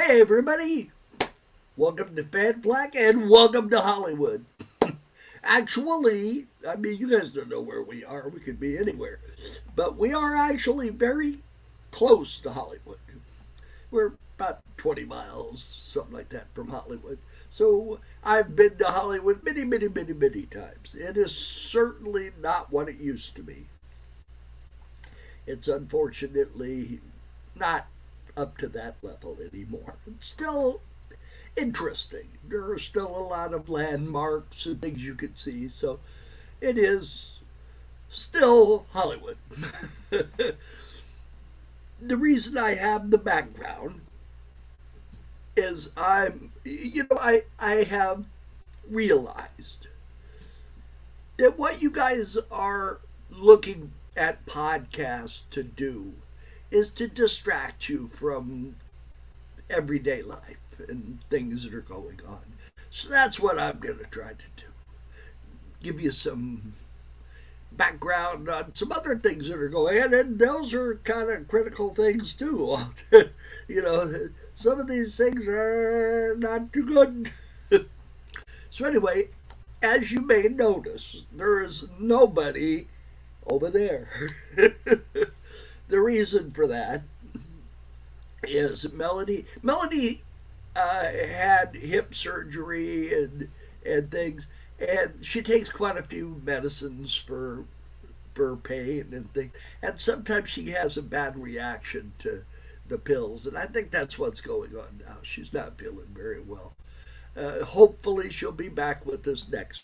Hey everybody, welcome to Flak and welcome to Hollywood. Actually, I mean, you guys don't know where we are. We could be anywhere. But we are actually very close to Hollywood. We're about 20 miles, something like that, from Hollywood. So I've been to Hollywood many, many, many, many times. It is certainly not what it used to be. It's unfortunately not up to that level anymore. It's still interesting. There are still a lot of landmarks and things you can see, so it is still Hollywood. The reason I have the background is I have realized that what you guys are looking at podcasts to do is to distract you from everyday life and things that are going on. So that's what I'm going to try to do. Give you some background on some other things that are going on, and those are kind of critical things too. Some of these things are not too good. So anyway, as you may notice, there is nobody over there. The reason for that is Melody. Melody had hip surgery and things, and she takes quite a few medicines for pain and things, and sometimes she has a bad reaction to the pills, and I think that's what's going on now. She's not feeling very well. Hopefully, she'll be back with us next.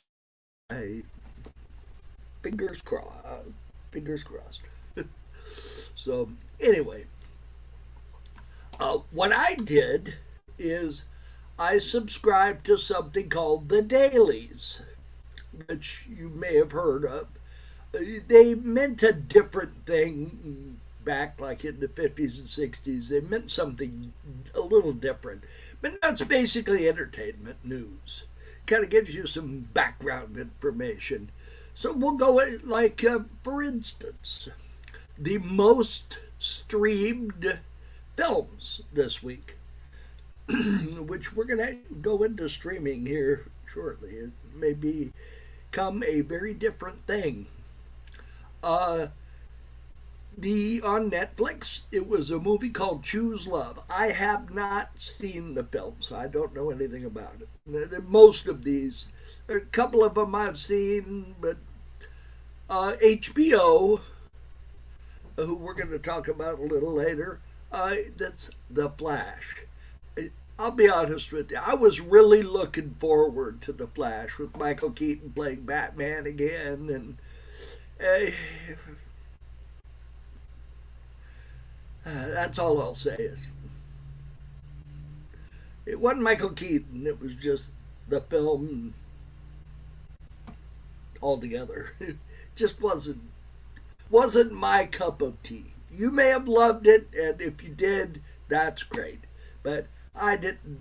I, fingers crossed. Fingers crossed. So anyway, what I did is I subscribed to something called the Dailies, which you may have heard of. They meant a different thing back like in the 50s and 60s. They meant something a little different. But now it's basically entertainment news. Kind of gives you some background information. So we'll go like, for instance, the most streamed films this week, which we're going to go into streaming here shortly. It may become a very different thing. The on Netflix, it was a movie called Choose Love. I have not seen the film, so I don't know anything about it. Most of these, a couple of them I've seen, but HBO, who we're going to talk about a little later, that's The Flash. I'll be honest with you. I was really looking forward to The Flash with Michael Keaton playing Batman again, and that's all I'll say is it wasn't Michael Keaton. It was just the film altogether. It just wasn't my cup of tea. You may have loved it, and if you did, that's great. But I didn't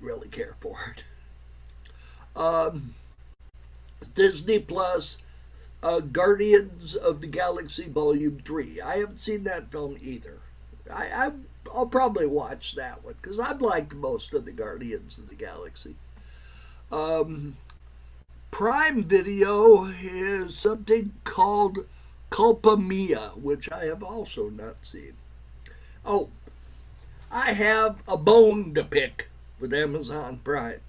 really care for it. Disney Plus, Guardians of the Galaxy Volume 3. I haven't seen that film either. I'll probably watch that one because I've liked most of the Guardians of the Galaxy. Prime Video is something called Culpa Mia, which I have also not seen. Oh, I have a bone to pick with Amazon Prime.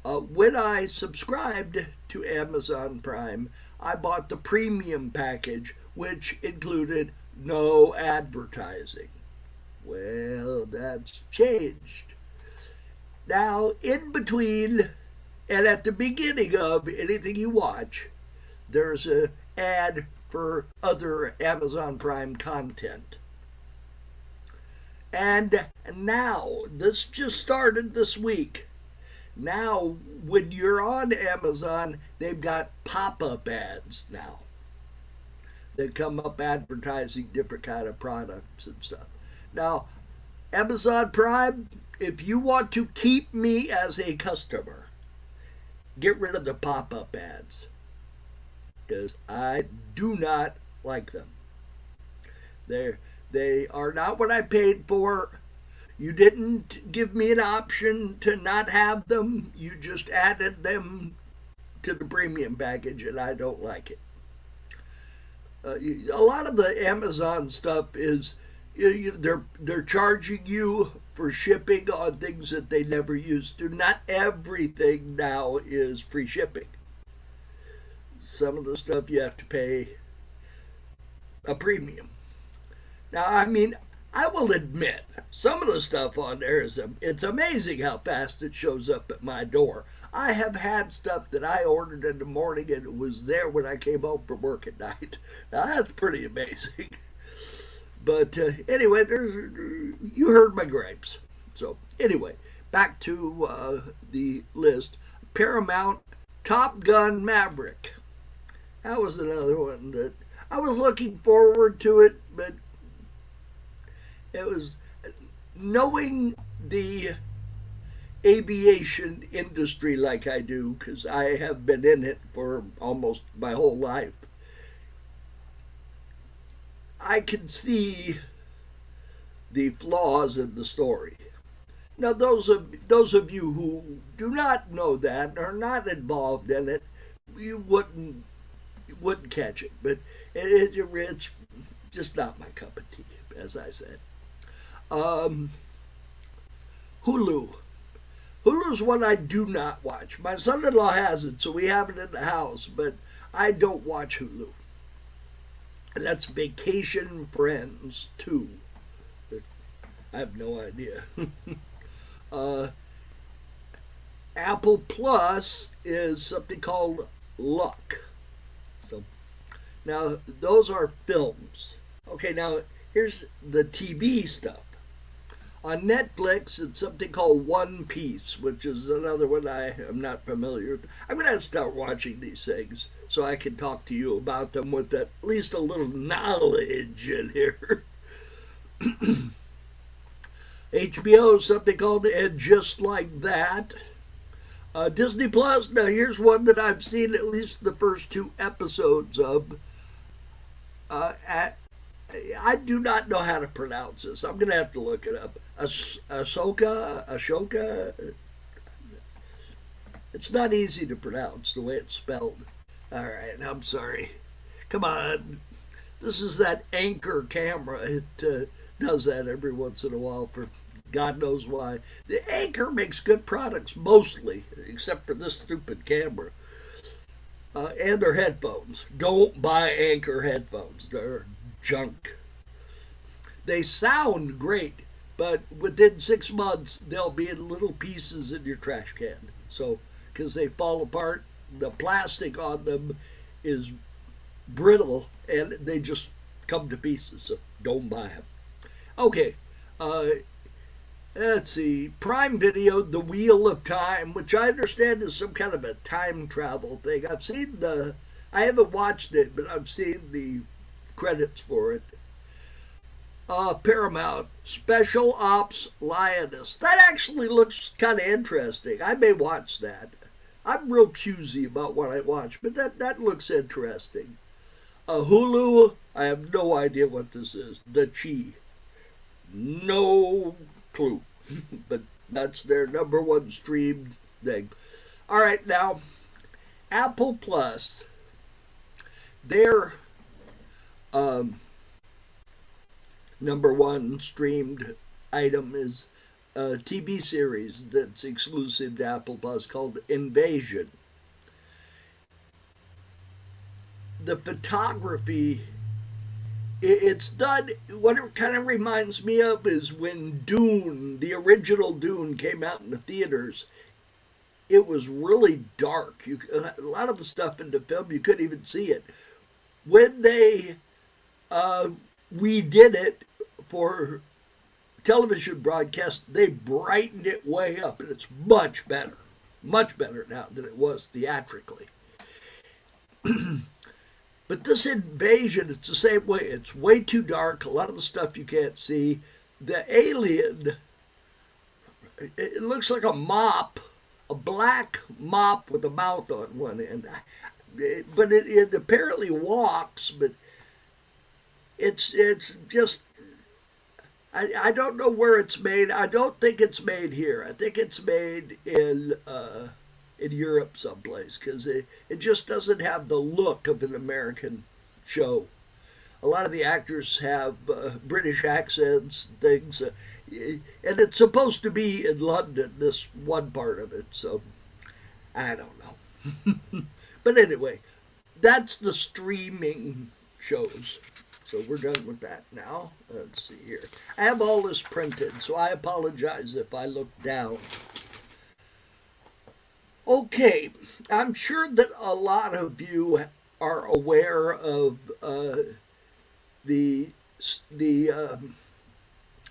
When I subscribed to Amazon Prime, I bought the premium package, which included no advertising. Well, that's changed. Now, in between and at the beginning of anything you watch, there's an ad for other Amazon Prime content. And now, this just started this week. Now, when you're on Amazon, they've got pop-up ads now that come up advertising different kind of products and stuff. Now, Amazon Prime, if you want to keep me as a customer, get rid of the pop-up ads because I do not like them. They are not what I paid for. You didn't give me an option to not have them. You just added them to the premium package, and I don't like it. A lot of the Amazon stuff is they're charging you for shipping on things that they never used to. Not everything now is free shipping. Some of the stuff you have to pay a premium. Now, I mean, I will admit some of the stuff on there it's amazing how fast it shows up at my door. I have had stuff that I ordered in the morning and it was there when I came home from work at night. Now that's pretty amazing. But anyway, you heard my gripes. So anyway, back to the list. Paramount Top Gun Maverick. That was another one that I was looking forward to it, but it was knowing the aviation industry like I do, because I have been in it for almost my whole life. I can see the flaws in the story. Now, those of you who do not know that, are not involved in it, you wouldn't catch it. But it's just not my cup of tea, as I said. Hulu. Hulu's one I do not watch. My son-in-law has it, so we have it in the house, but I don't watch Hulu. And that's Vacation Friends 2. I have no idea. Apple Plus is something called Luck. So now those are films. Okay, now here's the TV stuff. On Netflix, it's something called One Piece, which is another one I am not familiar with. I'm going to start watching these things so I can talk to you about them with at least a little knowledge in here. HBO is something called And Just Like That. Disney Plus, now here's one that I've seen at least the first 2 episodes of. I do not know how to pronounce this. I'm going to have to look it up. Ashoka. It's not easy to pronounce the way it's spelled. All right, I'm sorry. Come on. This is that Anchor camera. It does that every once in a while for God knows why. The Anchor makes good products mostly, except for this stupid camera. And their headphones. Don't buy Anchor headphones. They're junk. They sound great, but within 6 months they'll be in little pieces in your trash can. So, because they fall apart, the plastic on them is brittle and they just come to pieces. So don't buy them. Okay, let's see. Prime Video, The Wheel of Time, which I understand is some kind of a time travel thing. I haven't watched it, but I've seen the credits for it. Paramount, Special Ops Lioness. That actually looks kind of interesting. I may watch that. I'm real choosy about what I watch, but that looks interesting. Hulu, I have no idea what this is. The Chi. No clue. But that's their #1 streamed thing. All right, now, Apple Plus, their #1 streamed item is a TV series that's exclusive to Apple Plus called Invasion. The photography, it's done, what it kind of reminds me of is when Dune, the original Dune, came out in the theaters. It was really dark. A lot of the stuff in the film, you couldn't even see it. When they redid it for television broadcast, they brightened it way up, and it's much better now than it was theatrically. But this Invasion, it's the same way. It's way too dark. A lot of the stuff you can't see. The alien, it looks like a mop, a black mop with a mouth on one end. But it apparently walks, but it's just, I don't know where it's made. I don't think it's made here. I think it's made in Europe someplace because it just doesn't have the look of an American show. A lot of the actors have British accents, things, and it's supposed to be in London. This one part of it, so I don't know. But anyway, that's the streaming shows. So we're done with that now. Let's see here. I have all this printed, so I apologize if I look down. Okay, I'm sure that a lot of you are aware of the the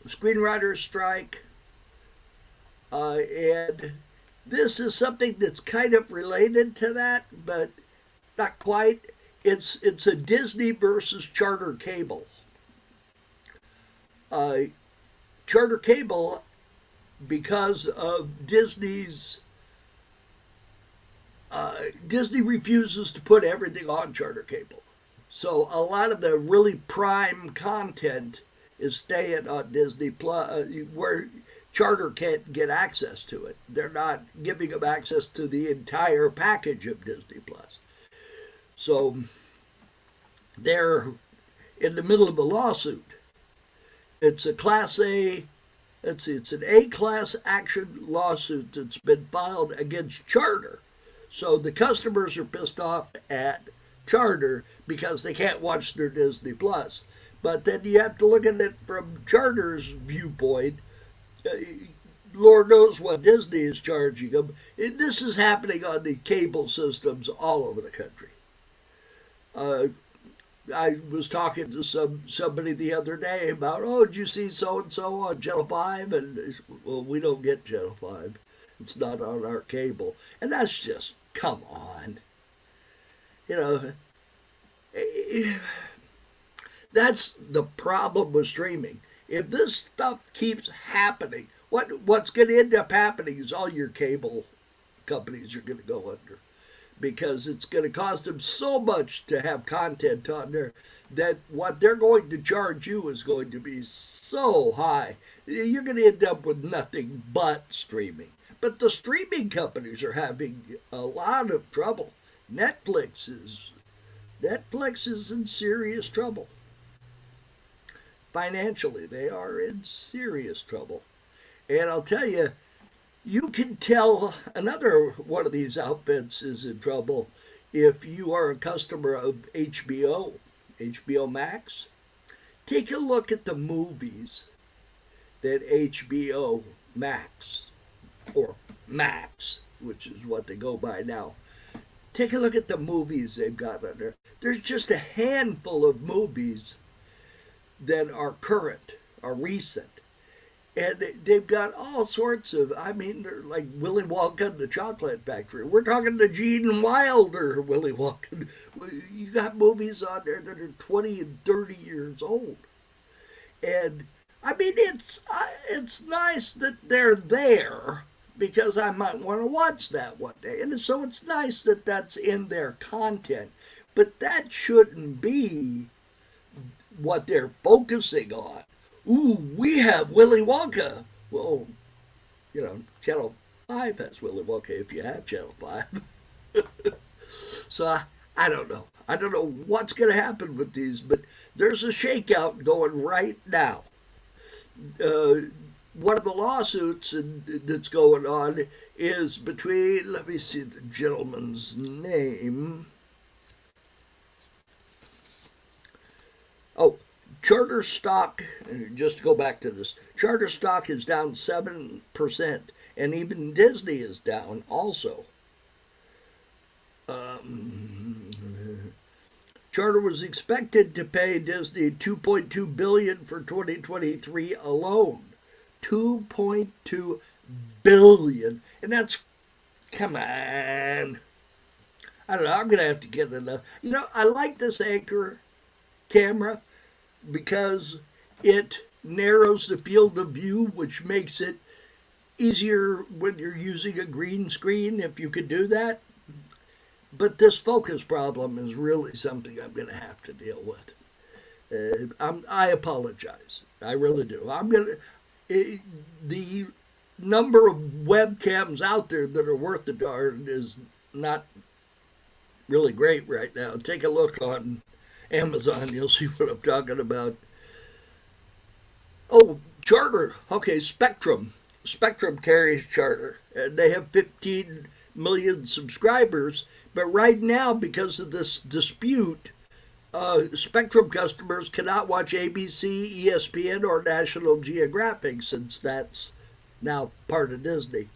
screenwriter strike, and this is something that's kind of related to that, but not quite. It's a Disney versus Charter Cable. Uh, Charter Cable, because of Disney refuses to put everything on Charter Cable. So a lot of the really prime content is staying on Disney Plus, where Charter can't get access to it. They're not giving them access to the entire package of Disney Plus. So they're in the middle of a lawsuit. It's a Class A, it's an A-class action lawsuit that's been filed against Charter. So the customers are pissed off at Charter because they can't watch their Disney Plus. But then you have to look at it from Charter's viewpoint. Lord knows what Disney is charging them. This is happening on the cable systems all over the country. I was talking to somebody the other day about, oh, did you see so and so on Channel 5? And well, we don't get Channel 5. It's not on our cable, and that's just come on. You know, that's the problem with streaming. If this stuff keeps happening, what's going to end up happening is all your cable companies are going to go under, because it's going to cost them so much to have content on there that what they're going to charge you is going to be so high. You're going to end up with nothing but streaming. But the streaming companies are having a lot of trouble. Netflix is in serious trouble. Financially, they are in serious trouble. And I'll tell you, you can tell another one of these outfits is in trouble if you are a customer of HBO Max. Take a look at the movies that HBO Max, or Max, which is what they go by now. Take a look at the movies they've got on there. There's just a handful of movies that are current, are recent. And they've got all sorts of, they're like Willy Wonka and the Chocolate Factory. We're talking the Gene Wilder Willy Wonka. You got movies on there that are 20 and 30 years old. And, it's nice that they're there, because I might want to watch that one day. And so it's nice that that's in their content. But that shouldn't be what they're focusing on. Ooh, we have Willy Wonka. Well, Channel 5 has Willy Wonka if you have Channel 5. So I don't know. I don't know what's going to happen with these, but there's a shakeout going right now. One of the lawsuits that's going on is between, let me see the gentleman's name. Oh, Charter stock, just to go back to this, Charter stock is down 7%, and even Disney is down also. Charter was expected to pay Disney $2.2 billion for 2023 alone. $2.2 billion, and that's, come on. I don't know, I'm going to have to get enough. I like this Anchor camera because it narrows the field of view, which makes it easier when you're using a green screen, if you could do that. But this focus problem is really something I'm going to have to deal with. I apologize. I really do. The number of webcams out there that are worth the darn is not really great right now. Take a look on Amazon. You'll see what I'm talking about. Oh, Charter. Okay, Spectrum. Spectrum carries Charter, and they have 15 million subscribers. But right now, because of this dispute, Spectrum customers cannot watch ABC, ESPN, or National Geographic since that's now part of Disney.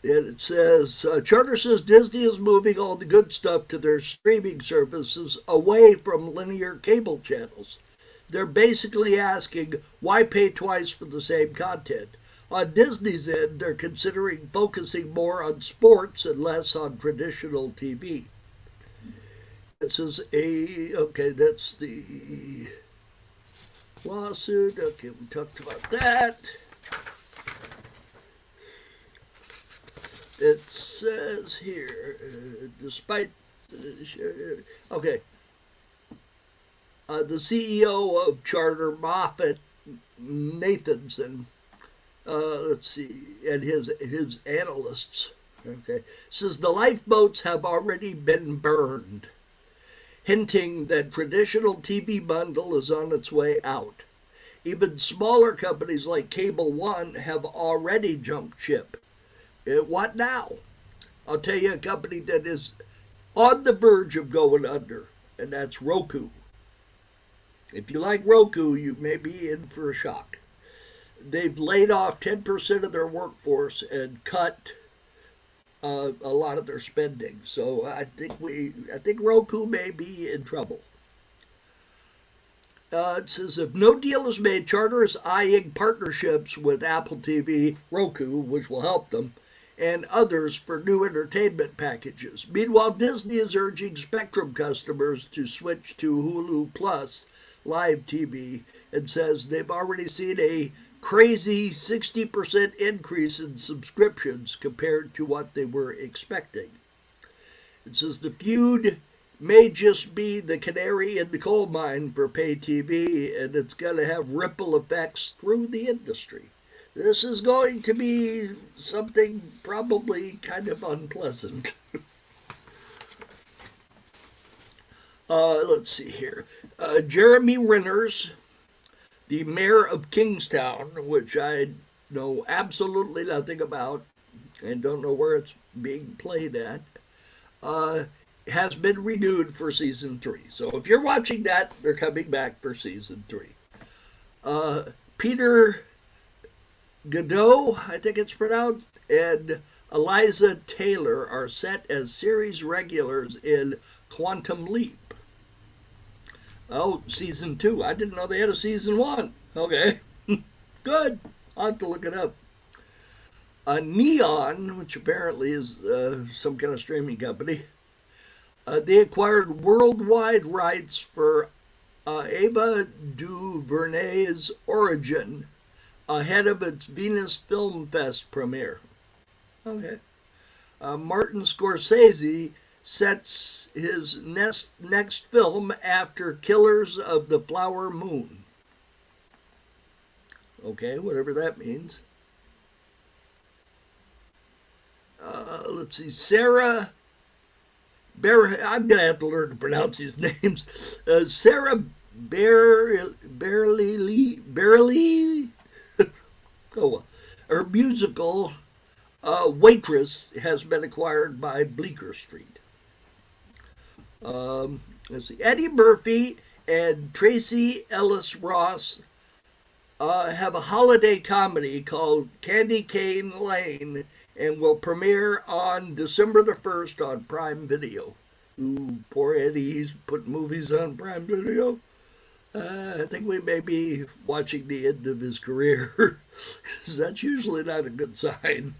And it says, Charter says Disney is moving all the good stuff to their streaming services away from linear cable channels. They're basically asking, why pay twice for the same content? On Disney's end, they're considering focusing more on sports and less on traditional TV. This is okay, that's the lawsuit. Okay, we talked about that. It says here, despite, okay, the CEO of Charter, Moffat Nathanson, let's see, and his analysts, okay, says the lifeboats have already been burned, hinting that traditional TV bundle is on its way out. Even smaller companies like Cable One have already jumped ship. What now? I'll tell you a company that is on the verge of going under, and that's Roku. If you like Roku, you may be in for a shock. They've laid off 10% of their workforce and cut a lot of their spending. So I think Roku may be in trouble. It says if no deal is made, Charter is eyeing partnerships with Apple TV, Roku, which will help them, and others for new entertainment packages. Meanwhile, Disney is urging Spectrum customers to switch to Hulu Plus live TV and says they've already seen a crazy 60% increase in subscriptions compared to what they were expecting. It says the feud may just be the canary in the coal mine for pay TV, and it's going to have ripple effects through the industry. This is going to be something probably kind of unpleasant. Let's see here. Jeremy Renner's, the mayor of Kingstown, which I know absolutely nothing about and don't know where it's being played at, has been renewed for season 3. So if you're watching that, they're coming back for season 3. Peter Godot, I think it's pronounced, and Eliza Taylor are set as series regulars in Quantum Leap. Oh, season 2. I didn't know they had a season 1. Okay, good. I'll have to look it up. Neon, which apparently is some kind of streaming company, they acquired worldwide rights for Ava DuVernay's Origin ahead of its Venus Film Fest premiere. Okay. Martin Scorsese sets his next film after Killers of the Flower Moon. Okay, whatever that means. Let's see, Sarah I'm going to have to learn to pronounce these names. Sarah Barely, oh, her musical Waitress has been acquired by Bleecker Street. Let's see, Eddie Murphy and Tracy Ellis Ross have a holiday comedy called Candy Cane Lane and will premiere on December the 1st on Prime Video. Ooh, poor Eddie, he's put movies on Prime Video. I think we may be watching the end of his career. That's usually not a good sign.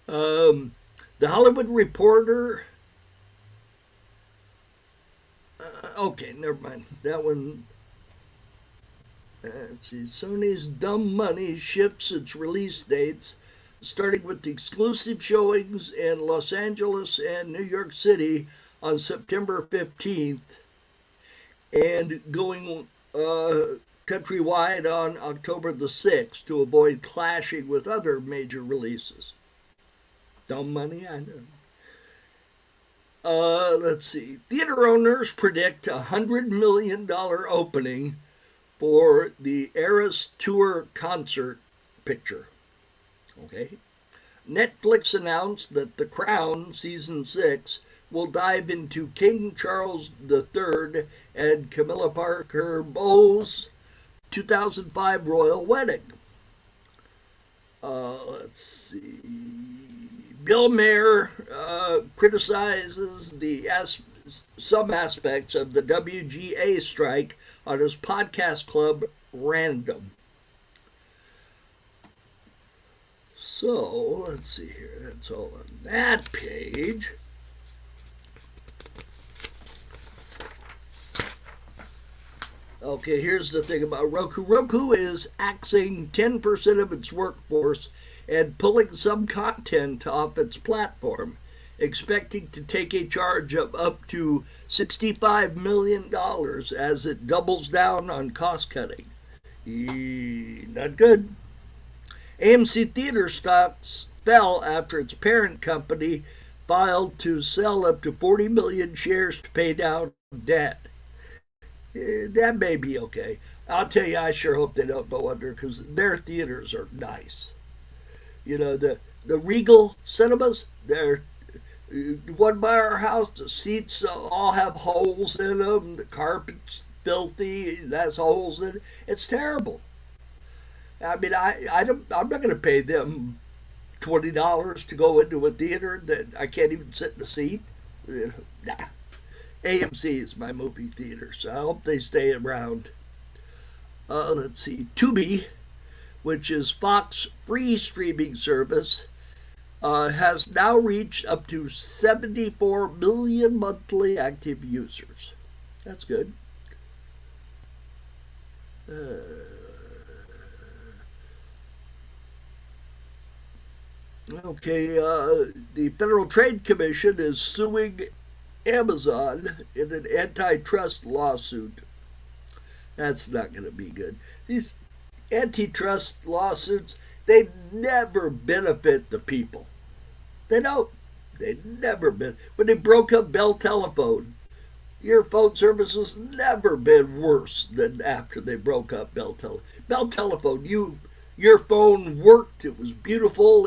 The Hollywood Reporter. Okay, never mind. That one. Let's see. Sony's Dumb Money shifts its release dates, starting with the exclusive showings in Los Angeles and New York City on September 15th and going countrywide on October the 6th to avoid clashing with other major releases. Dumb money, I know. Let's see. Theater owners predict a $100 million opening for the Eras Tour concert picture. Okay. Netflix announced that The Crown Season 6 will dive into King Charles III and Camilla Parker Bowles' 2005 royal wedding. Let's see. Bill Maher criticizes some aspects of the WGA strike on his podcast club, Random. So, let's see here. That's all on that page. Okay, here's the thing about Roku. Roku is axing 10% of its workforce and pulling some content off its platform, expecting to take a charge of up to $65 million as it doubles down on cost cutting. Not good. AMC Theater stocks fell after its parent company filed to sell up to 40 million shares to pay down debt. That may be okay. I'll tell you, I sure hope they don't go under because their theaters are nice. You know, the Regal cinemas, they're one by our house, the seats all have holes in them, the carpet's filthy, it has holes in it. It's terrible. I mean, I'm not going to pay them $20 to go into a theater that I can't even sit in a seat. Nah. AMC is my movie theater, so I hope they stay around. Let's see. Tubi, which is Fox free streaming service, has now reached up to 74 million monthly active users. That's good. Okay, the Federal Trade Commission is suing Amazon in an antitrust lawsuit. That's not going to be good. These antitrust lawsuits, they never benefit the people. They don't. They never been. When they broke up Bell Telephone, your phone service has never been worse than after they broke up Bell Telephone. Bell Telephone, your phone worked. It was beautiful.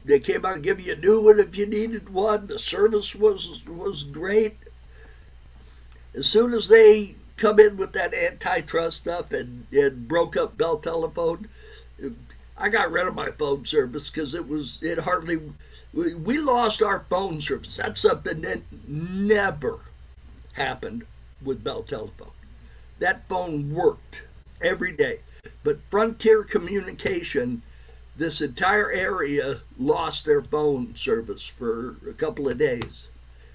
They came out and gave you a new one if you needed one. The service was great. As soon as they come in with that antitrust stuff and broke up Bell Telephone, I got rid of my phone service because we lost our phone service. That's something that never happened with Bell Telephone. That phone worked every day. But Frontier Communication, this entire area lost their phone service for a couple of days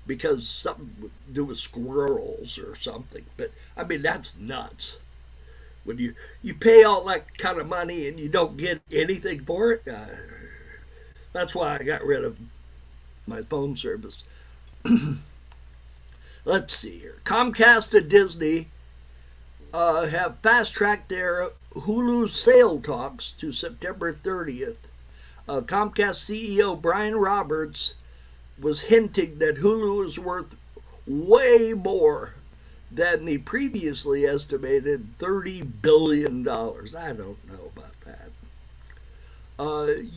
because something to do with squirrels or something. But I mean, that's nuts. When you pay all that kind of money and you don't get anything for it, that's why I got rid of my phone service. Let's see here. Comcast and Disney have fast-tracked their Hulu sale talks to September 30th. Comcast CEO Brian Roberts was hinting that Hulu is worth way more than the previously estimated $30 billion. I don't know about that.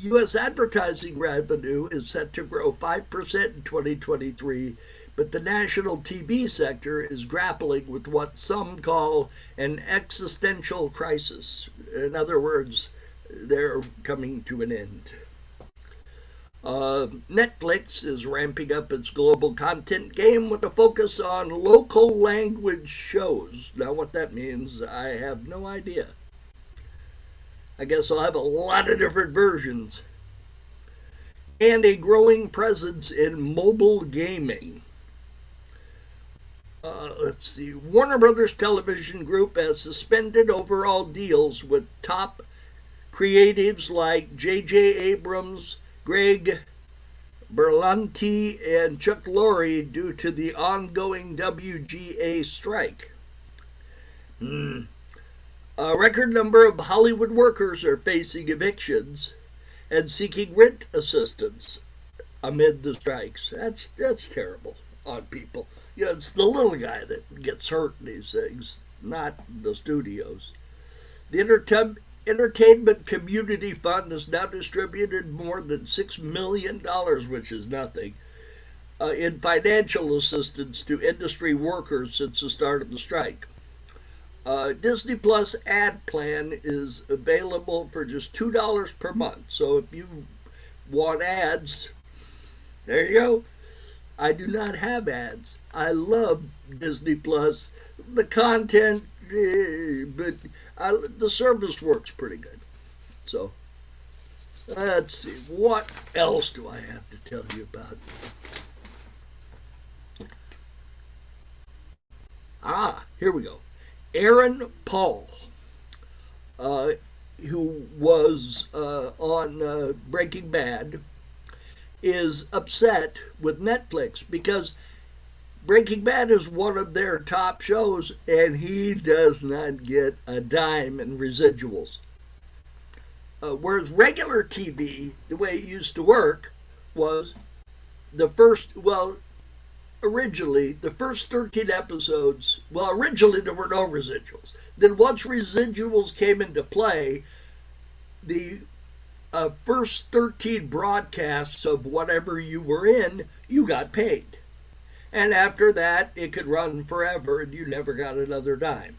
U.S. advertising revenue is set to grow 5% in 2023, but the national TV sector is grappling with what some call an existential crisis. In other words, they're coming to an end. Netflix is ramping up its global content game with a focus on local language shows. Now, what that means, I have no idea. I guess I'll have a lot of different versions. And a growing presence in mobile gaming. Let's see. Warner Brothers Television Group has suspended overall deals with top creatives like J.J. Abrams, Greg Berlanti and Chuck Lorre due to the ongoing WGA strike. A record number of Hollywood workers are facing evictions and seeking rent assistance amid the strikes. That's terrible on people. You know, it's the little guy that gets hurt in these things, not the studios. The Entertainment Community Fund has now distributed more than $6 million, which is nothing, in financial assistance to industry workers since the start of the strike. Disney Plus ad plan is available for just $2 per month. So if you want ads, there you go. I do not have ads. I love Disney Plus. The content, but the service works pretty good. So let's see. What else do I have to tell you about? Here we go. Aaron Paul, who was on Breaking Bad, is upset with Netflix because Breaking Bad is one of their top shows and he does not get a dime in residuals. Whereas regular TV, the way it used to work, was originally, the first 13 episodes, originally there were no residuals. Then once residuals came into play, the first 13 broadcasts of whatever you were in, you got paid. And after that, it could run forever and you never got another dime.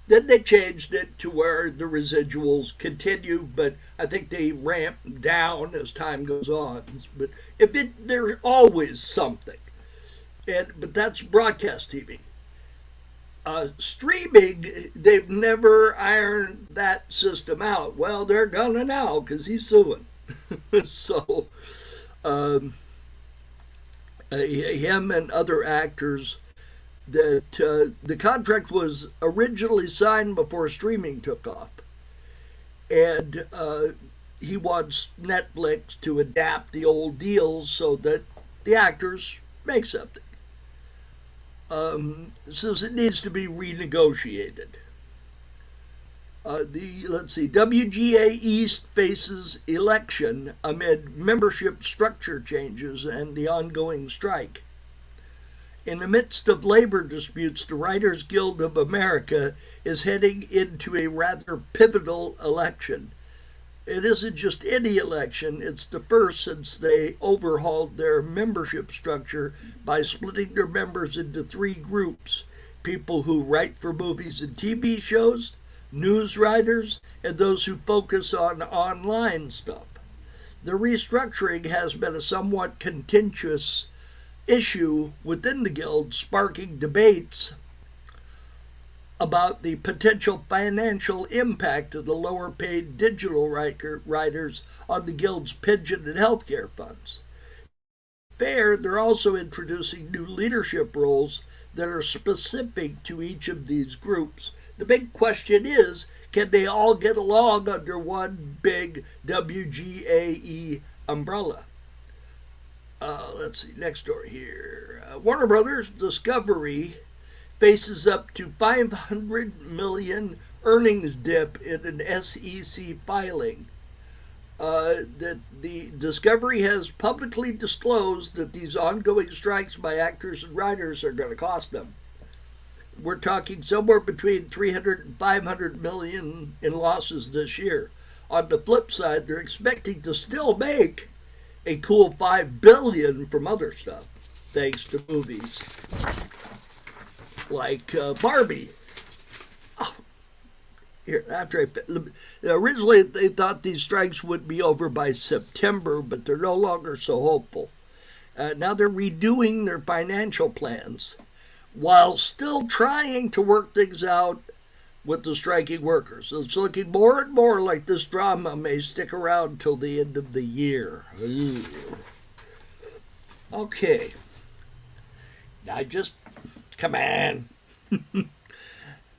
Then they changed it to where the residuals continue, but I think they ramp down as time goes on. But there's always something. But that's broadcast TV. Streaming, they've never ironed that system out. Well, they're gonna now because he's suing. So, him and other actors, that the contract was originally signed before streaming took off. And he wants Netflix to adapt the old deals so that the actors make something. Says it needs to be renegotiated. WGA East faces election amid membership structure changes and the ongoing strike. In the midst of labor disputes, the Writers Guild of America is heading into a rather pivotal election. It isn't just any election, it's the first since they overhauled their membership structure by splitting their members into 3 groups: people who write for movies and TV shows, news writers, and those who focus on online stuff. The restructuring has been a somewhat contentious issue within the Guild, sparking debates about the potential financial impact of the lower paid digital writers on the Guild's pension and healthcare funds. They're also introducing new leadership roles that are specific to each of these groups. The big question is, can they all get along under one big WGAE umbrella? Let's see, next story here. Warner Brothers Discovery faces up to $500 million earnings dip in an SEC filing. That the Discovery has publicly disclosed that these ongoing strikes by actors and writers are going to cost them. We're talking somewhere between $300 and $500 million in losses this year. On the flip side, they're expecting to still make a cool $5 billion from other stuff, thanks to movies like Barbie. Originally they thought these strikes would be over by September, but they're no longer so hopeful. Now they're redoing their financial plans while still trying to work things out with the striking workers. So it's looking more and more like this drama may stick around till the end of the year. Okay. Come on.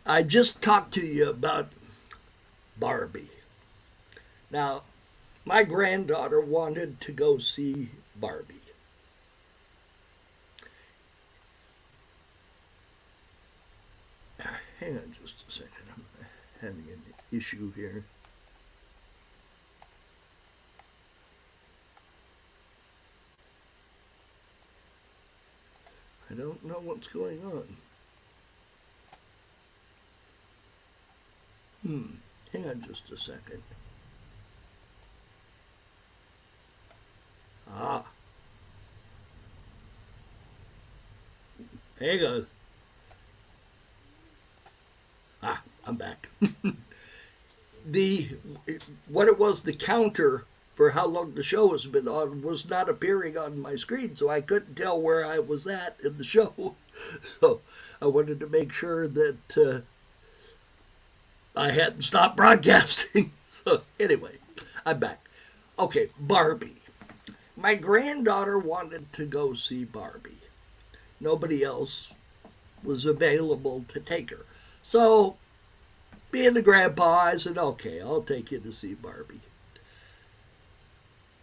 I just talked to you about Barbie. Now, My granddaughter wanted to go see Barbie. Hang on just a second. I'm having an issue here. I don't know what's going on. Hang on just a second. Ah. Hang on. I'm back. What it was, the counter for how long the show has been on was not appearing on my screen, so I couldn't tell where I was at in the show. So I wanted to make sure that I hadn't stopped broadcasting. So anyway, I'm back. Okay, Barbie. My granddaughter wanted to go see Barbie. Nobody else was available to take her. So, being the grandpa, I said, okay, I'll take you to see Barbie.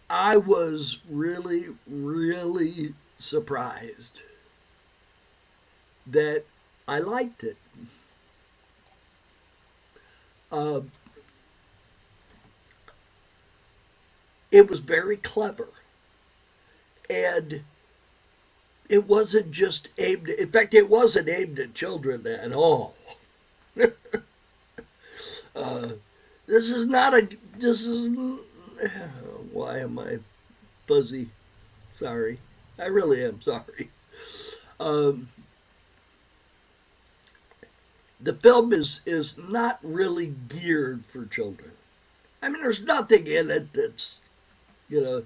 I was really, really surprised that I liked it. It was very clever. And it wasn't just aimed, in fact, it wasn't aimed at children at all. This is not a, this is, why am I fuzzy? Sorry. I really am sorry. The film is not really geared for children. I mean, there's nothing in it that's, you're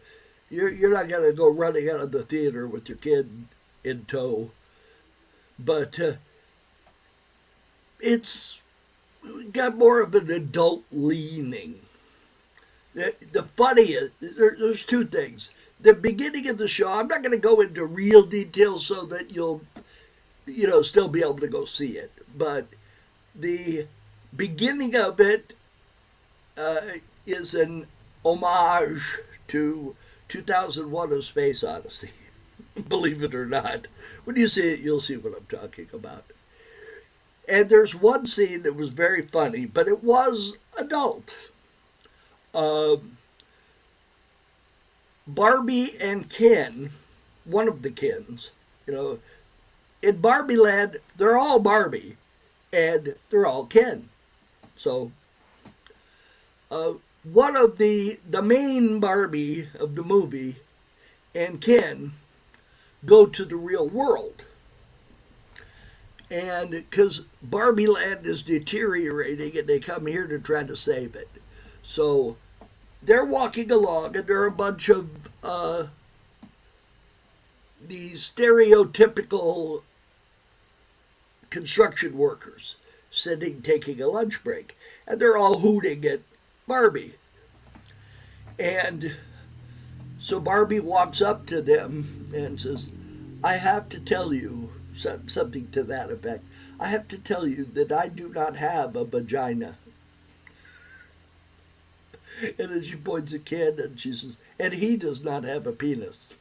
not going to go running out of the theater with your kid in tow. But it's got more of an adult leaning. The funny is, there's two things. The beginning of the show, I'm not going to go into real details so that you'll, still be able to go see it. But the beginning of it is an homage to 2001: A Space Odyssey. Believe it or not. When you see it, you'll see what I'm talking about. And there's one scene that was very funny, but it was adult. Barbie and Ken, one of the Kens, in Barbie Land, they're all Barbie, and they're all Ken. So, one of the main Barbie of the movie and Ken go to the real world. And because Barbie Land is deteriorating and they come here to try to save it. So they're walking along and there are a bunch of these stereotypical construction workers sitting taking a lunch break. And they're all hooting at Barbie. And so Barbie walks up to them and says, I have to tell you, something to that effect. I have to tell you that I do not have a vagina. And then she points at Ken and she says, and he does not have a penis.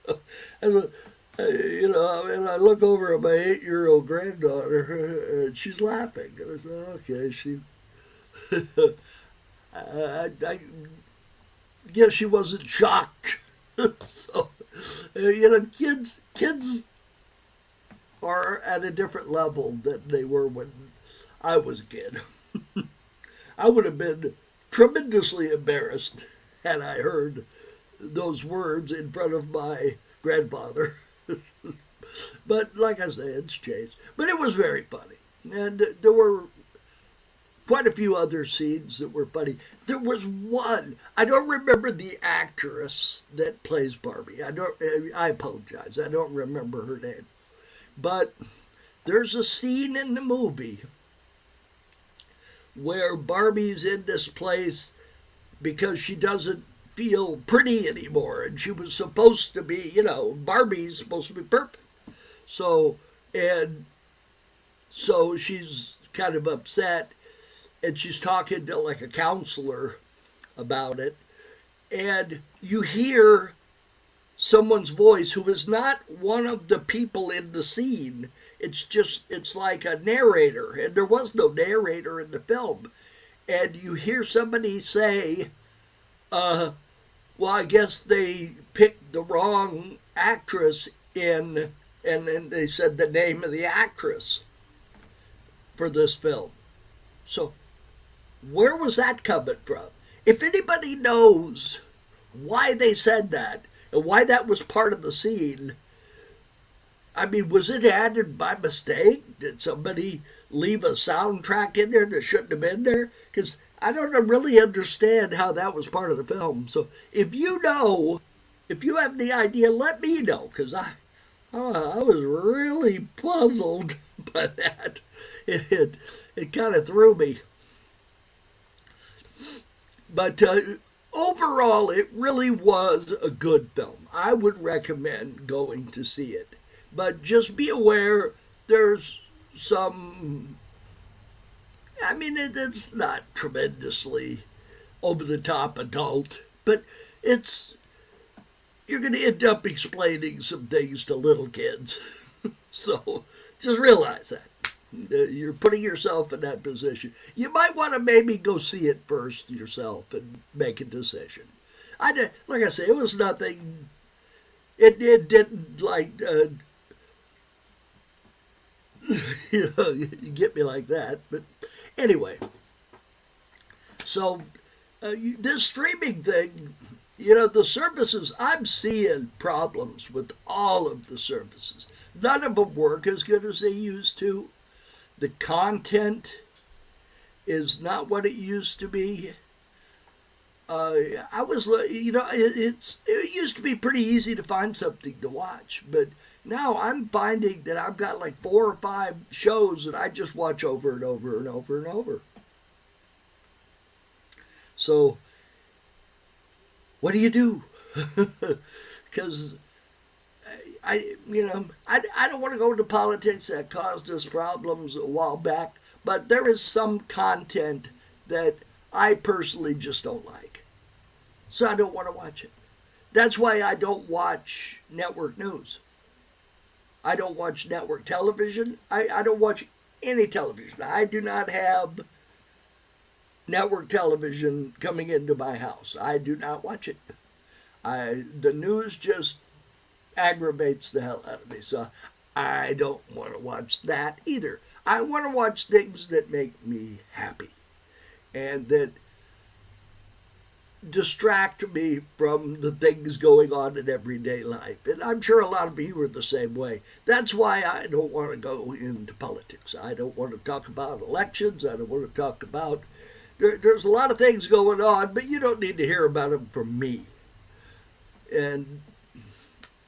So, and I look over at my 8-year-old granddaughter and she's laughing. And I said, okay, I guess she wasn't shocked. So, kids are at a different level than they were when I was a kid. I would have been tremendously embarrassed had I heard those words in front of my grandfather. But like I say, it's changed. But it was very funny. And there were quite a few other scenes that were funny. There was one, I don't remember the actress that plays Barbie. I apologize. I don't remember her name. But there's a scene in the movie where Barbie's in this place because she doesn't feel pretty anymore. And she was supposed to be, Barbie's supposed to be perfect. So she's kind of upset and she's talking to like a counselor about it, and you hear someone's voice who is not one of the people in the scene. It's like a narrator, and there was no narrator in the film. And you hear somebody say, well, I guess they picked the wrong actress in, and then they said the name of the actress for this film. So, where was that coming from? If anybody knows why they said that and why that was part of the scene, I mean, was it added by mistake? Did somebody leave a soundtrack in there that shouldn't have been there? Because I don't really understand how that was part of the film. So if you know, if you have any idea, let me know, because I was really puzzled by that. It kind of threw me. But overall, it really was a good film. I would recommend going to see it. But just be aware there's some. I mean, it's not tremendously over the top adult, but you're going to end up explaining some things to little kids. So just realize that. You're putting yourself in that position. You might want to maybe go see it first yourself and make a decision. Like I say, it was nothing. It didn't like. You get me like that. But anyway, so this streaming thing, the services, I'm seeing problems with all of the services. None of them work as good as they used to. The content is not what it used to be. It used to be pretty easy to find something to watch, but now I'm finding that I've got like 4 or 5 shows that I just watch over and over and over and over. So, what do you do? Because I don't want to go into politics. That caused us problems a while back, but there is some content that I personally just don't like. So I don't want to watch it. That's why I don't watch network news. I don't watch network television. I don't watch any television. I do not have network television coming into my house. I do not watch it. The news just aggravates the hell out of me. So I don't want to watch that either. I want to watch things that make me happy and that distract me from the things going on in everyday life. And I'm sure a lot of you are the same way. That's why I don't want to go into politics. I don't want to talk about elections. I don't want to talk about... There's a lot of things going on, but you don't need to hear about them from me. And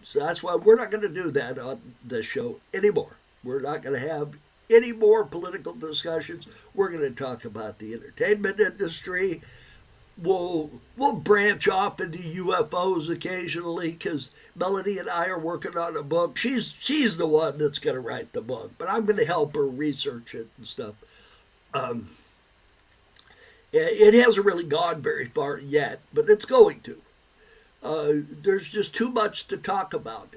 so that's why we're not going to do that on this show anymore. We're not going to have any more political discussions. We're going to talk about the entertainment industry. We'll branch off into UFOs occasionally because Melanie and I are working on a book. She's the one that's going to write the book, but I'm going to help her research it and stuff. It hasn't really gone very far yet, but it's going to. There's just too much to talk about.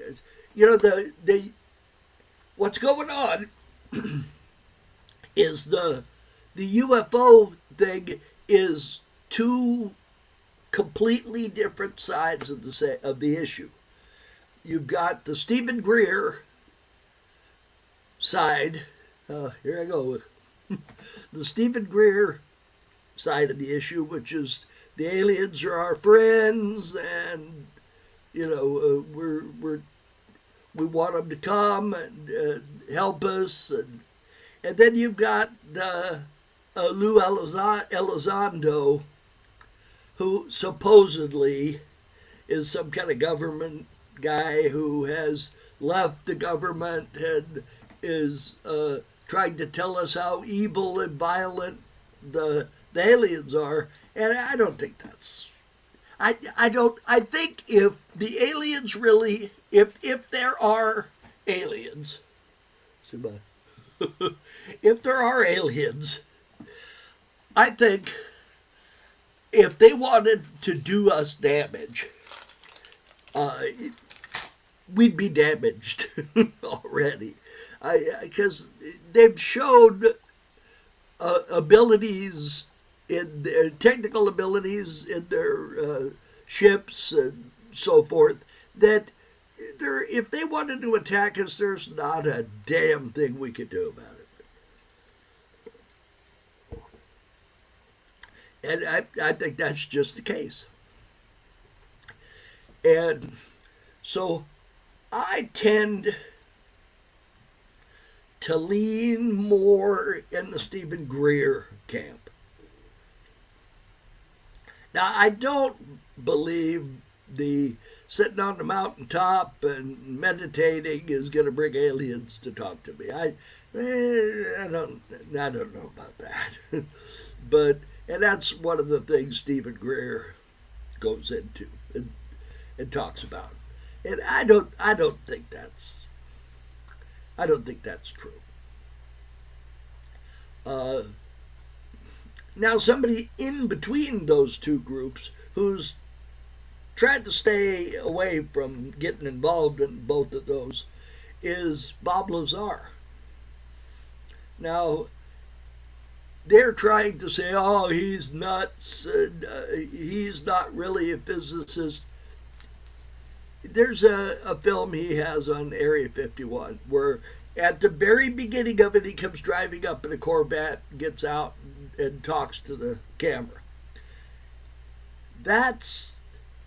What's going on is the UFO thing is 2 completely different sides of the issue. You've got the Stephen Greer side. Here I go. The Stephen Greer side of the issue, which is the aliens are our friends, and we want them to come and help us, and then you've got Lou Elizondo, who supposedly is some kind of government guy who has left the government and is trying to tell us how evil and violent the aliens are. And I don't think that's... I think if the aliens really... If there are aliens... if there are aliens, I think if they wanted to do us damage, uh, we'd be damaged already. Because they've showed abilities in their technical abilities in their ships and so forth that if they wanted to attack us, there's not a damn thing we could do about it. And I think that's just the case. And so I tend to lean more in the Stephen Greer camp. Now, I don't believe the sitting on the mountaintop and meditating is going to bring aliens to talk to me. I don't know about that. But, and that's one of the things Stephen Greer goes into and talks about. And I don't think that's true. Now, somebody in between those two groups who's tried to stay away from getting involved in both of those is Bob Lazar. Now, they're trying to say, oh, he's nuts, he's not really a physicist. There's a film he has on Area 51 where at the very beginning of it, he comes driving up in a Corvette, gets out and talks to the camera.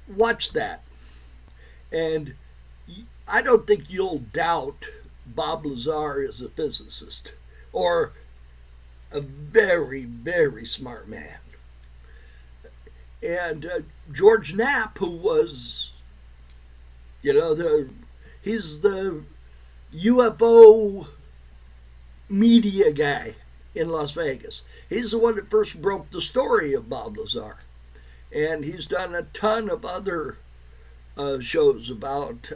Watch that. And I don't think you'll doubt Bob Lazar is a physicist or a very, very smart man. And George Knapp, who was, he's the UFO media guy in Las Vegas. He's the one that first broke the story of Bob Lazar. And he's done a ton of other shows about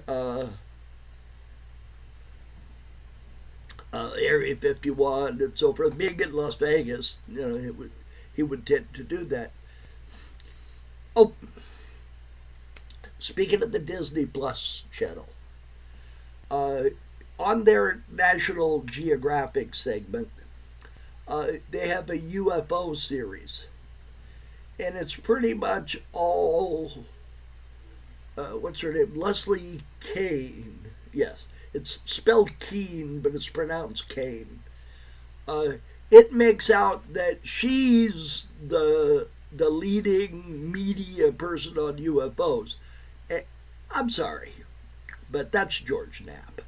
Area 51 and so forth. Being in Las Vegas, he would tend to do that. Oh, speaking of the Disney Plus channel, on their National Geographic segment, they have a UFO series. And it's pretty much all, what's her name? Leslie Kane. Yes, it's spelled Keen, but it's pronounced Kane. It makes out that she's the leading media person on UFOs. I'm sorry, but that's George Knapp.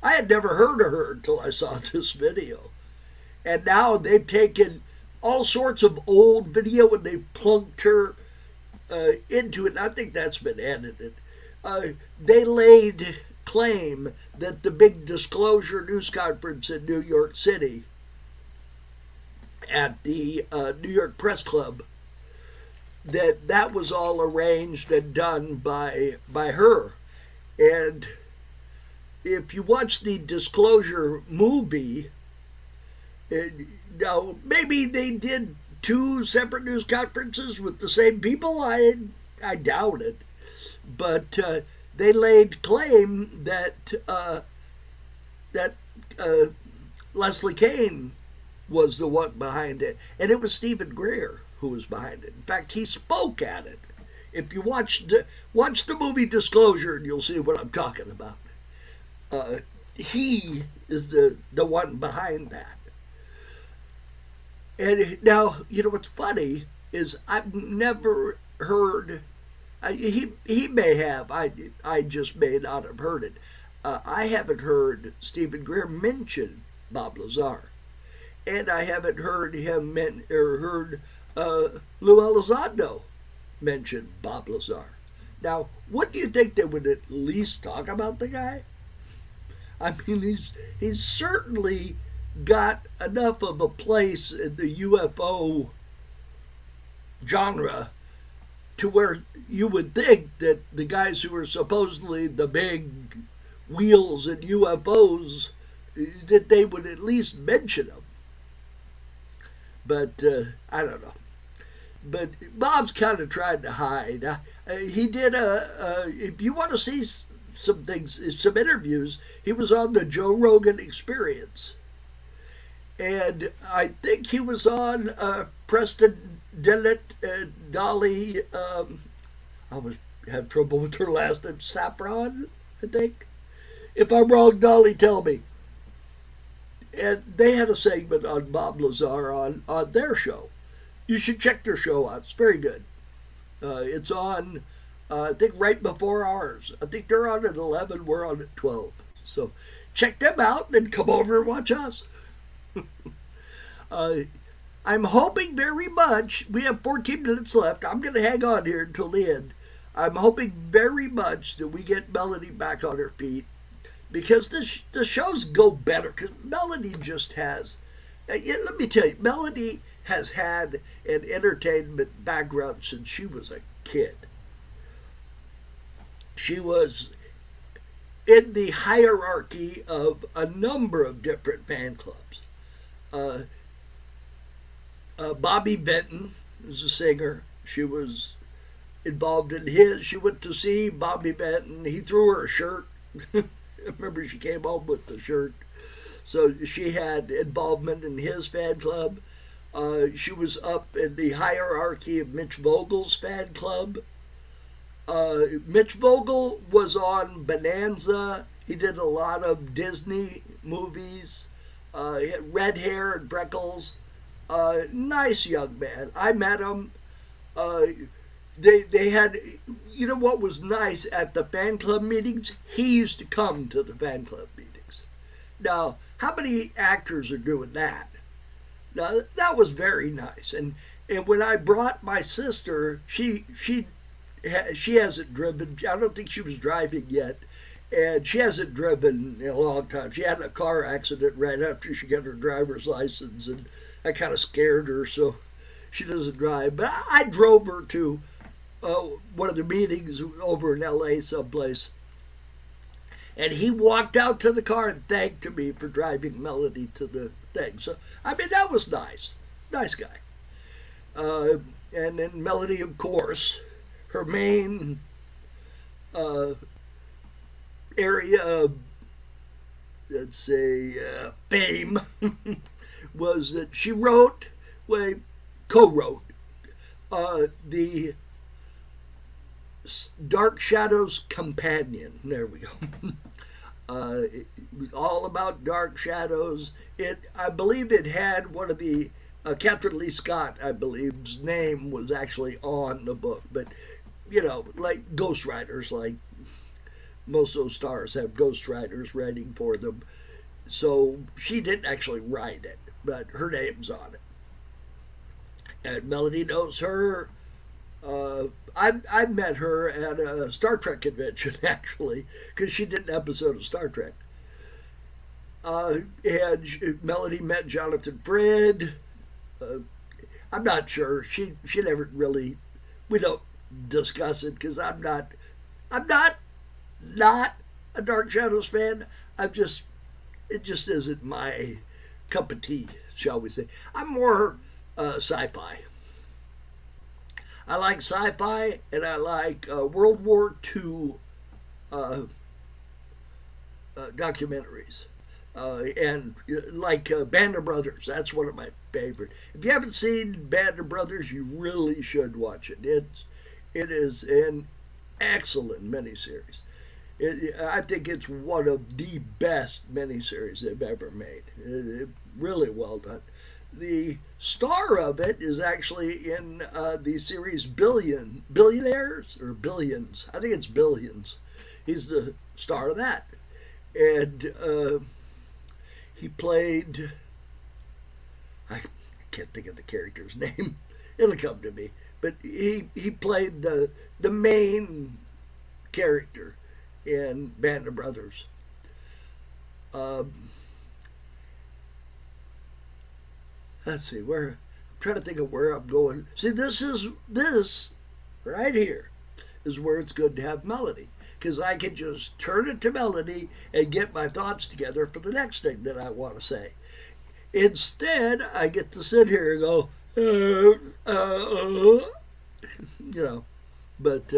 I had never heard of her until I saw this video. And now they've taken all sorts of old video and they've plunked her into it. And I think that's been edited. They laid claim that the big disclosure news conference in New York City at the New York Press Club, that was all arranged and done by her. And if you watch the Disclosure movie, now maybe they did two separate news conferences with the same people. I doubt it, but they laid claim that Leslie Kane was the one behind it, and it was Stephen Greer who was behind it. In fact, he spoke at it. If you watch the movie Disclosure, and you'll see what I'm talking about. He is the one behind that. And now, what's funny is I've never heard. He may have. I just may not have heard it. I haven't heard Stephen Greer mention Bob Lazar, and I haven't heard him heard Lou Elizondo mention Bob Lazar. Now, what do you think they would at least talk about the guy? I mean, he's certainly got enough of a place in the UFO genre to where you would think that the guys who are supposedly the big wheels in UFOs, that they would at least mention them. But I don't know. but Bob's kind of tried to hide. He did if you want to see some things, some interviews, he was on the Joe Rogan Experience. And I think he was on Preston Dolly. I always have trouble with her last name. Saffron, I think. If I'm wrong, Dolly, tell me. And they had a segment on Bob Lazar on their show. You should check their show out. It's very good. It's on, I think, right before ours. I think they're on at 11. We're on at 12. So check them out and come over and watch us. I'm hoping very much, we have 14 minutes left. I'm going to hang on here until the end. I'm hoping very much that we get Melody back on her feet, because the shows go better, because Melody just has, let me tell you, Melody has had an entertainment background since she was a kid. She was in the hierarchy of a number of different fan clubs. Bobby Benton was a singer. She was involved in his. She went to see Bobby Benton. He threw her a shirt. I remember she came home with the shirt. So she had involvement in his fan club. She was up in the hierarchy of Mitch Vogel's fan club. Mitch Vogel was on Bonanza. He did a lot of Disney movies. He had red hair and freckles. Nice young man. I met him. They had, you know what was nice at the fan club meetings? He used to come to the fan club meetings. Now, how many actors are doing that? Now, that was very nice. And when I brought my sister, she hasn't driven. I don't think she was driving yet. And she hasn't driven in a long time. She had a car accident right after she got her driver's license, and I kind of scared her, so she doesn't drive. But I drove her to one of the meetings over in L.A. someplace. And he walked out to the car and thanked me for driving Melody to the thing. So, I mean, that was nice. Nice guy. And then Melody, of course, her main area of, let's say, fame was that she co-wrote the Dark Shadows Companion. There we go. It was all about Dark Shadows. I believe it had one of the Catherine Lee Scott, I believe's name was actually on the book. But, you know, like ghostwriters, like most of those stars have ghostwriters writing for them. So she didn't actually write it, but her name's on it. And Melody knows her. I met her at a Star Trek convention, actually, because she did an episode of Star Trek. Melody met Jonathan Frid. I'm not sure. She never really. We don't discuss it because I'm not a Dark Shadows fan. It just isn't my cup of tea, shall we say. I'm more sci-fi. I like sci-fi, and I like World War II documentaries. And like Band of Brothers, that's one of my favorite. If you haven't seen Band of Brothers, you really should watch it. It is an excellent miniseries. I think it's one of the best miniseries they've ever made. Really well done. The star of it is actually in the series Billionaires or Billions. I think it's Billions. He's the star of that. And he played, I can't think of the character's name. It'll come to me. But he played the main character in Band of Brothers. Let's see, I'm trying to think of where I'm going. See, this right here is where it's good to have melody, because I can just turn it to melody and get my thoughts together for the next thing that I want to say. Instead, I get to sit here and go, uh, uh, you know, but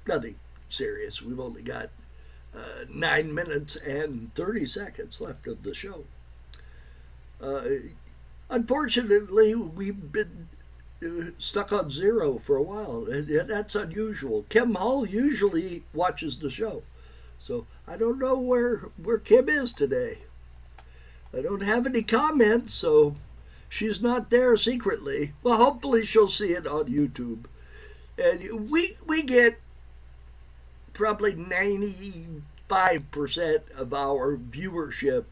nothing serious. We've only got 9 minutes and 30 seconds left of the show. Uh, Unfortunately, we've been stuck on zero for a while. That's unusual. Kim Hull usually watches the show, so I don't know where Kim is today. I don't have any comments, so she's not there secretly. Well, hopefully she'll see it on YouTube. And we get probably 95% of our viewership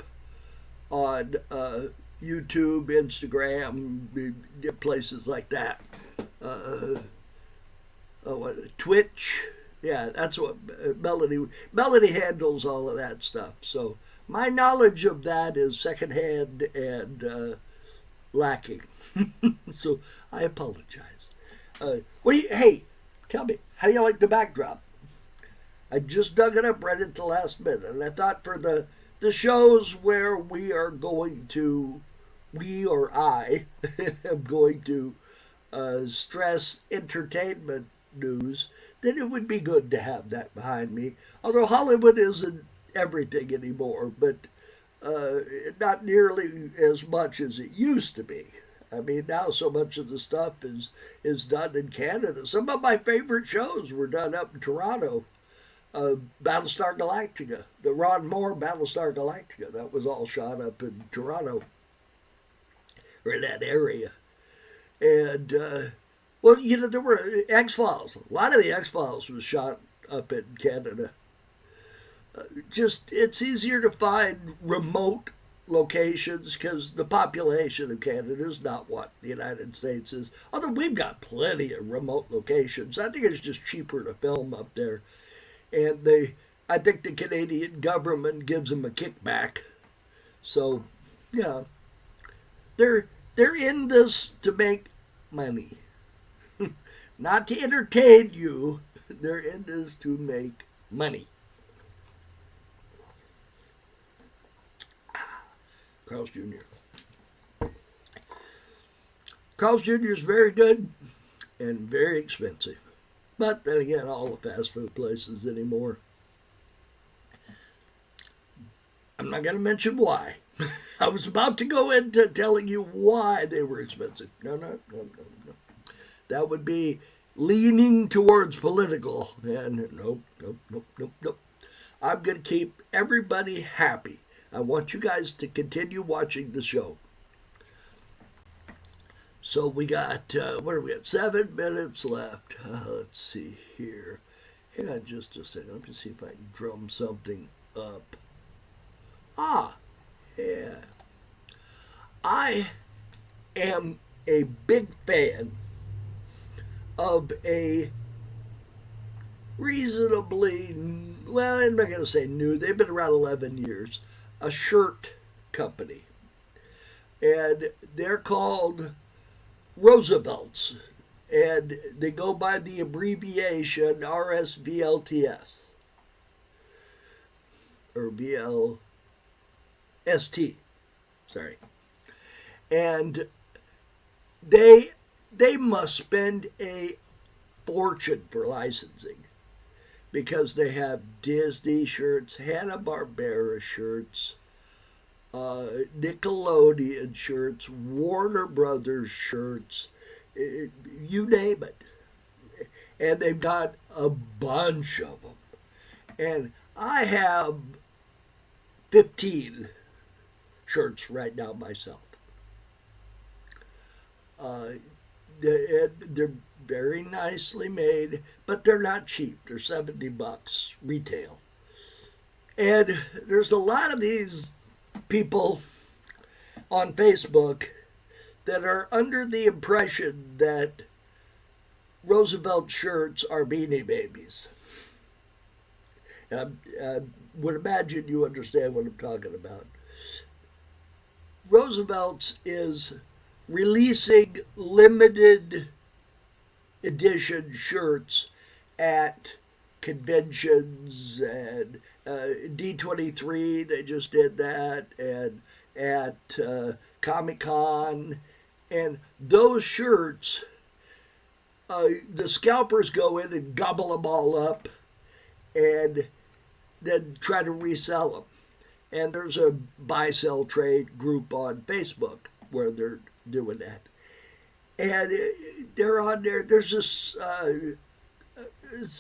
on YouTube, Instagram, places like that. Twitch. Yeah, that's what Melody handles all of that stuff. So my knowledge of that is secondhand and lacking. So I apologize. Hey, tell me, how do you like the backdrop? I just dug it up right at the last minute, and I thought for the shows where we are going to, we or I am going to stress entertainment news, then it would be good to have that behind me. Although Hollywood isn't everything anymore, but not nearly as much as it used to be. I mean, now so much of the stuff is done in Canada. Some of my favorite shows were done up in Toronto. Battlestar Galactica, the Ron Moore Battlestar Galactica, that was all shot up in Toronto, or in that area. And, well, there were X-Files. A lot of the X-Files was shot up in Canada. It's easier to find remote locations because the population of Canada is not what the United States is. Although we've got plenty of remote locations. I think it's just cheaper to film up there. And I think the Canadian government gives them a kickback. So, yeah, they're in this to make money, not to entertain you. They're in this to make money. Carl's Jr. Carl's Jr. is very good and very expensive. But then again, all the fast food places anymore. I'm not going to mention why. I was about to go into telling you why they were expensive. No. That would be leaning towards political. And nope. I'm going to keep everybody happy. I want you guys to continue watching the show. So we got, what do we got? 7 minutes left. Let's see here. Hang on just a second. Let me see if I can drum something up. Yeah. I am a big fan of a reasonably, well, I'm not going to say new. They've been around 11 years. A shirt company. And they're called Roosevelt's, and they go by the abbreviation RSVLTS, or VLST, sorry. And they must spend a fortune for licensing, because they have Disney shirts, Hanna-Barbera shirts, Nickelodeon shirts, Warner Brothers shirts, you name it. And they've got a bunch of them. And I have 15 shirts right now myself. They're very nicely made, but they're not cheap. They're $70 retail. And there's a lot of these people on Facebook that are under the impression that Roosevelt shirts are Beanie Babies. And I would imagine you understand what I'm talking about. Roosevelt's is releasing limited edition shirts at conventions, and D23, they just did that, and at Comic-Con, And those shirts, the scalpers go in and gobble them all up and then try to resell them. And there's a buy, sell, trade group on Facebook where they're doing that. And they're on there. There's this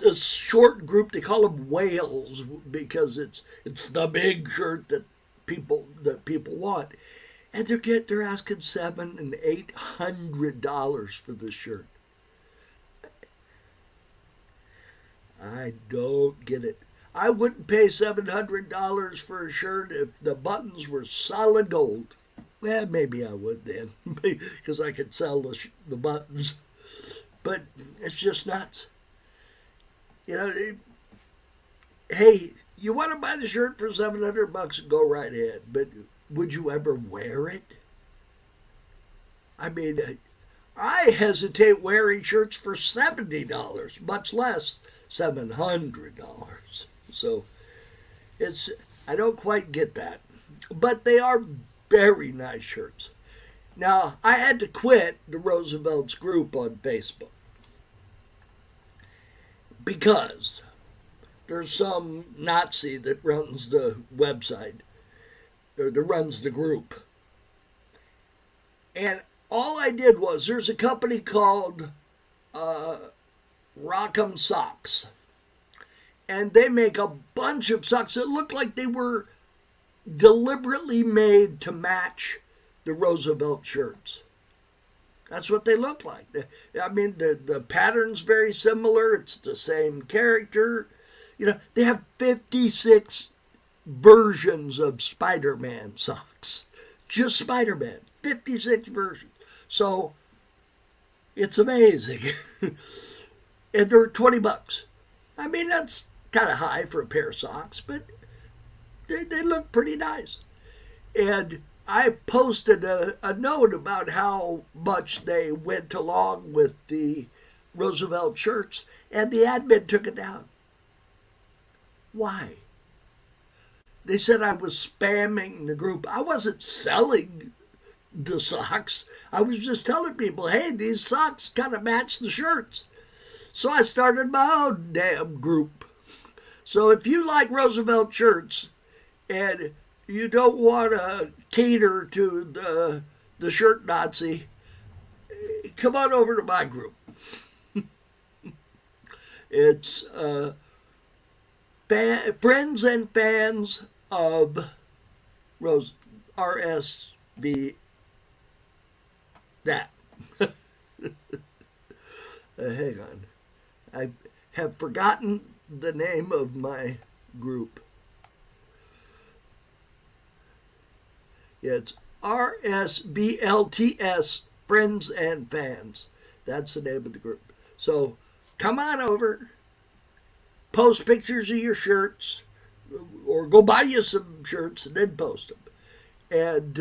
a short group. They call them whales because it's the big shirt that people want. And they're asking $700 and $800 for this shirt. I don't get it. I wouldn't pay $700 for a shirt if the buttons were solid gold. Well, maybe I would then, because I could sell the buttons. But it's just nuts. You know, hey, you want to buy the shirt for $700? Go right ahead. But would you ever wear it? I mean, I hesitate wearing shirts for $70, much less $700. So I don't quite get that. But they are very nice shirts. Now, I had to quit the Roosevelt's group on Facebook because there's some Nazi that runs the website, or that runs the group. And all I did was, there's a company called Rock'em Socks. And they make a bunch of socks that look like they were deliberately made to match the Roosevelt shirts. That's what they look like. I mean, the pattern's very similar. It's the same character. You know, they have 56 versions of Spider-Man socks. Just Spider-Man. 56 versions. So, it's amazing. And they're $20. I mean, that's kind of high for a pair of socks, but they look pretty nice. And I posted a note about how much they went along with the Roosevelt shirts, and the admin took it down. Why? They said I was spamming the group. I wasn't selling the socks. I was just telling people, hey, these socks kind of match the shirts. So I started my own damn group. So if you like Roosevelt shirts and you don't want to cater to the shirt Nazi, come on over to my group. It's Friends and Fans of RSV. That. Hang on. I have forgotten the name of my group. Yeah, it's RSBLTS, Friends and Fans. That's the name of the group. So come on over, post pictures of your shirts, or go buy you some shirts and then post them. And,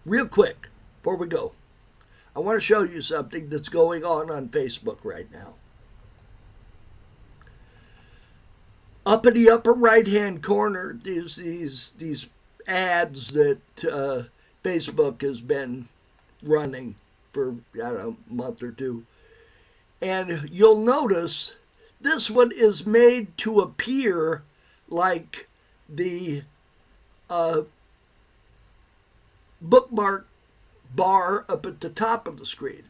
real quick, before we go, I want to show you something that's going on Facebook right now. Up in the upper right-hand corner, there's these ads that Facebook has been running for, I don't know, a month or two. And you'll notice this one is made to appear like the bookmark bar up at the top of the screen.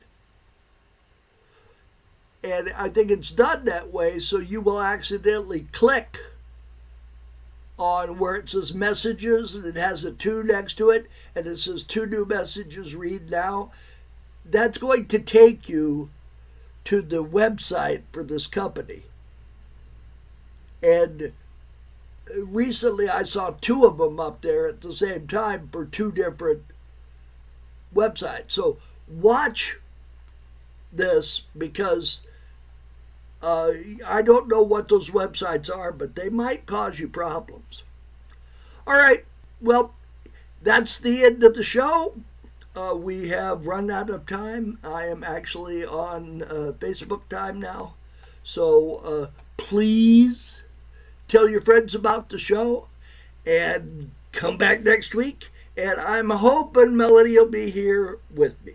And I think it's done that way so you will accidentally click on where it says messages and it has a 2 next to it and it says 2 new messages, read now. That's going to take you to the website for this company. And recently I saw 2 of them up there at the same time for 2 different websites. So watch this because I don't know what those websites are, but they might cause you problems. All right, well, that's the end of the show. We have run out of time. I am actually on Facebook time now. So please tell your friends about the show and come back next week And I'm hoping Melody will be here with me.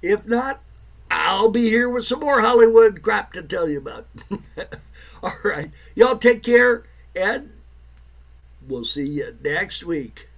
If not, I'll be here with some more Hollywood crap to tell you about. All right. Y'all take care, and we'll see you next week.